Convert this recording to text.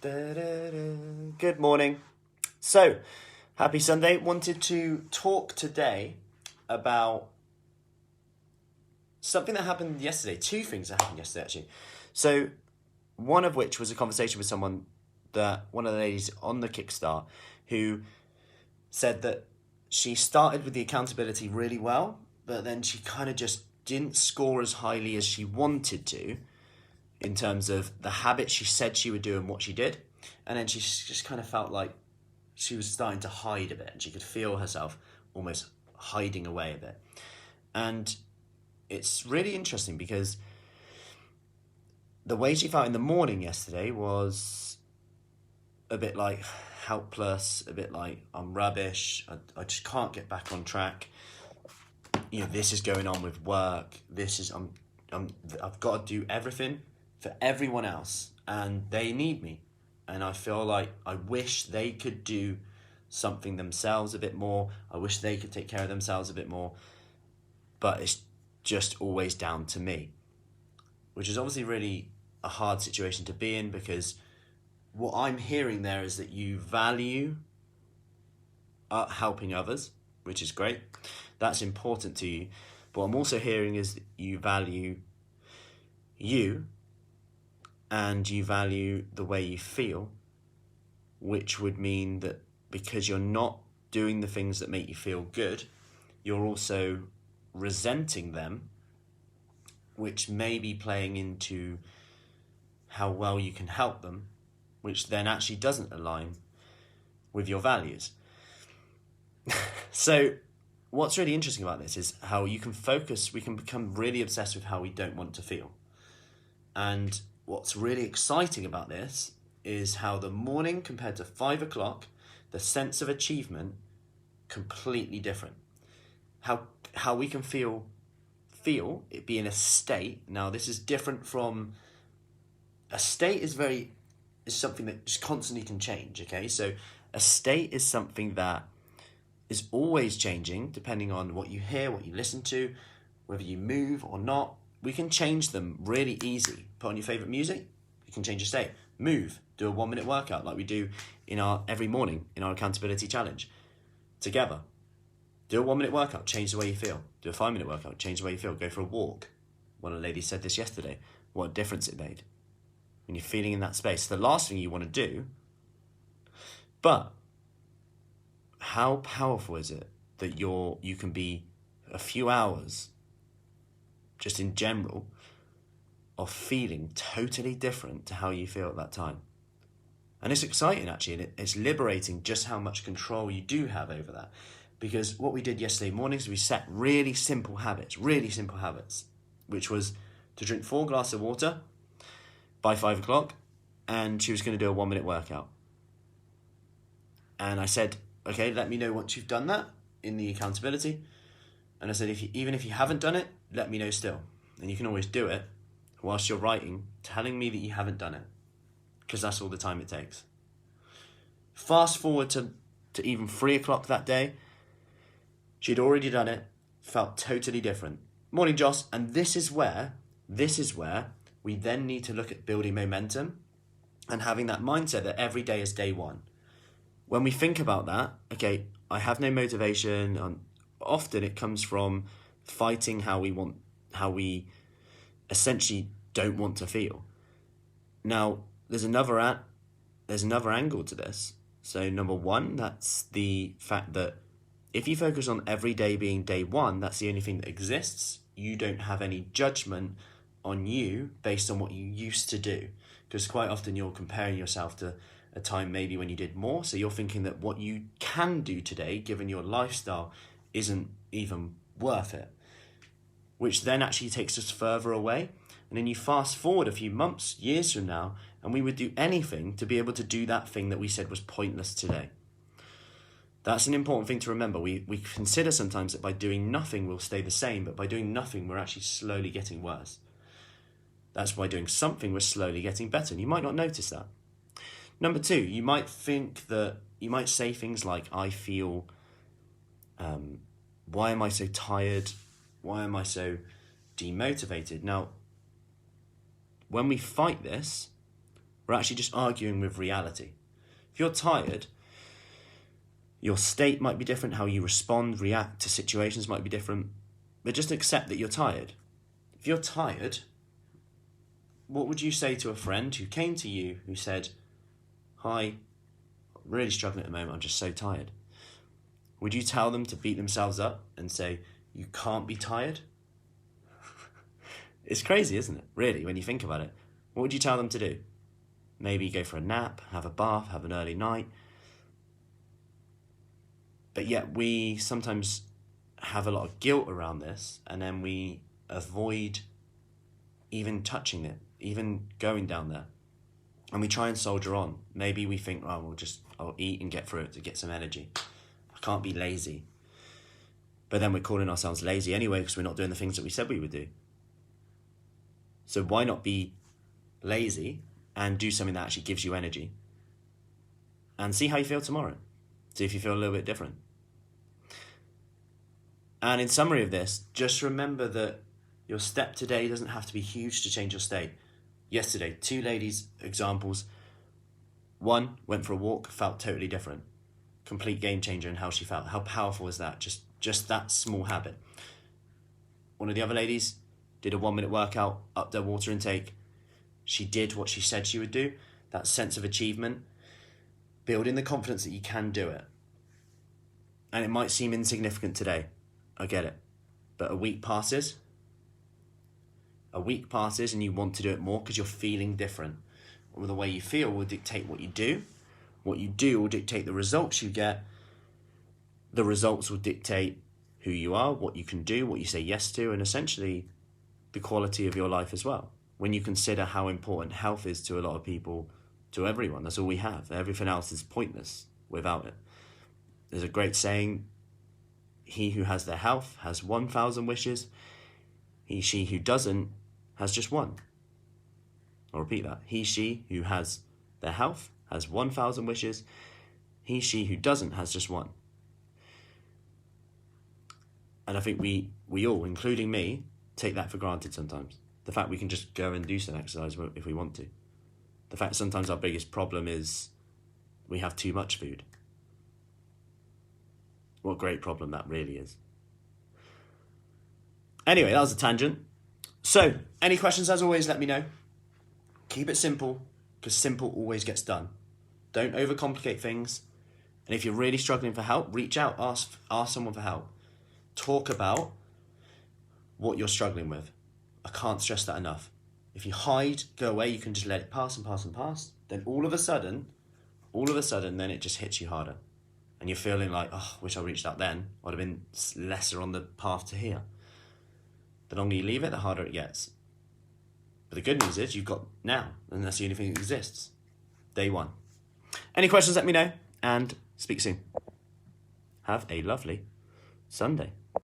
Good morning. So, happy Sunday. Wanted to talk today about something that happened yesterday. Two things that happened yesterday, actually. So, one of which was a conversation with one of the ladies on the Kickstart, who said that she started with the accountability really well, but then she kind of just didn't score as highly as she wanted to in terms of the habits she said she would do and what she did. And then she just kind of felt like she was starting to hide a bit, and she could feel herself almost hiding away a bit. And it's really interesting because the way she felt in the morning yesterday was a bit like helpless, a bit like I'm rubbish, I just can't get back on track. This is going on with work. I've got to do everything for everyone else, and they need me. And I feel like I wish they could do something themselves a bit more. I wish they could take care of themselves a bit more. But it's just always down to me, which is obviously really a hard situation to be in, because what I'm hearing there is that you value helping others, which is great. That's important to you. But what I'm also hearing is that you value you, and you value the way you feel, which would mean that because you're not doing the things that make you feel good, you're also resenting them, which may be playing into how well you can help them, which then actually doesn't align with your values. So what's really interesting about this is how we can become really obsessed with how we don't want to feel. And what's really exciting about this is how the morning compared to 5 o'clock, the sense of achievement, completely different. How we can feel it be in a state. Now, this is different from a state is something that just constantly can change. Okay, so a state is something that is always changing depending on what you hear, what you listen to, whether you move or not. We can change them really easy. Put on your favourite music, you can change your state. Move, do a 1-minute workout like we do every morning in our accountability challenge. Together, do a 1-minute workout, change the way you feel. Do a 5-minute workout, change the way you feel. Go for a walk. One of the ladies said this yesterday, what a difference it made when you're feeling in that space. The last thing you want to do, but how powerful is it that you can be a few hours just in general of feeling totally different to how you feel at that time. And it's exciting, actually, and it's liberating just how much control you do have over that. Because what we did yesterday morning is we set really simple habits, which was to drink 4 glasses of water by 5 o'clock, and she was going to do a 1-minute workout. And I said, okay, let me know once you've done that in the accountability. And I said, even if you haven't done it, let me know still. And you can always do it whilst you're writing, telling me that you haven't done it, because that's all the time it takes. Fast forward to even 3 o'clock that day, she'd already done it, felt totally different. Morning, Joss. And this is where we then need to look at building momentum and having that mindset that every day is day one. When we think about that, okay, I have no motivation. Often it comes from fighting how we essentially don't want to feel. Now, there's another angle to this. So number one, that's the fact that if you focus on every day being day one, that's the only thing that exists. You don't have any judgment on you based on what you used to do. Because quite often you're comparing yourself to a time maybe when you did more. So you're thinking that what you can do today, given your lifestyle, isn't even worth it. Which then actually takes us further away. And then you fast forward a few months, years from now, and we would do anything to be able to do that thing that we said was pointless today. That's an important thing to remember. We consider sometimes that by doing nothing we'll stay the same, but by doing nothing we're actually slowly getting worse. That's by doing something we're slowly getting better, and you might not notice that. Number two, you might say things like, I feel, why am I so tired? Why am I so demotivated? Now, when we fight this, We're actually just arguing with reality. If you're tired, your state might be different, how you respond, react to situations might be different, but just accept that you're tired. If you're tired, what would you say to a friend who came to you who said, "Hi, I'm really struggling at the moment, I'm just so tired"? Would you tell them to beat themselves up and say, "You can't be tired"? It's crazy, isn't it? Really, when you think about it. What would you tell them to do? Maybe go for a nap, have a bath, have an early night. But yet we sometimes have a lot of guilt around this, and then we avoid even touching it, even going down there. And we try and soldier on. Maybe we think, oh, I'll eat and get through it to get some energy. I can't be lazy. But then we're calling ourselves lazy anyway because we're not doing the things that we said we would do. So why not be lazy and do something that actually gives you energy and see how you feel tomorrow? See if you feel a little bit different. And in summary of this, just remember that your step today doesn't have to be huge to change your state. Yesterday, 2 ladies, examples. One went for a walk, felt totally different. Complete game changer in how she felt. How powerful is that? Just that small habit. One of the other ladies did a 1-minute workout, upped their water intake. She did what she said she would do. That sense of achievement. Building the confidence that you can do it. And it might seem insignificant today. I get it. But a week passes and you want to do it more because you're feeling different. Or the way you feel will dictate what you do. What you do will dictate the results you get. The results will dictate who you are, what you can do, what you say yes to, and essentially the quality of your life as well. When you consider how important health is to a lot of people, to everyone, that's all we have. Everything else is pointless without it. There's a great saying, he who has their health has 1,000 wishes. She who doesn't has just one. I'll repeat that. She who has their health has 1,000 wishes. She who doesn't has just one. And I think we all, including me, take that for granted sometimes. The fact we can just go and do some exercise if we want to. The fact sometimes our biggest problem is we have too much food. What a great problem that really is. Anyway, that was a tangent. So, any questions, as always, let me know. Keep it simple, because simple always gets done. Don't overcomplicate things. And if you're really struggling for help, reach out, ask someone for help. Talk about what you're struggling with. I can't stress that enough. If you hide, go away, you can just let it pass and pass and pass. Then all of a sudden, then it just hits you harder. And you're feeling like, oh, wish I reached out then. I'd have been lesser on the path to here. The longer you leave it, the harder it gets. But the good news is you've got now, and that's the only thing that exists. Day 1. Any questions, let me know, and speak soon. Have a lovely Sunday.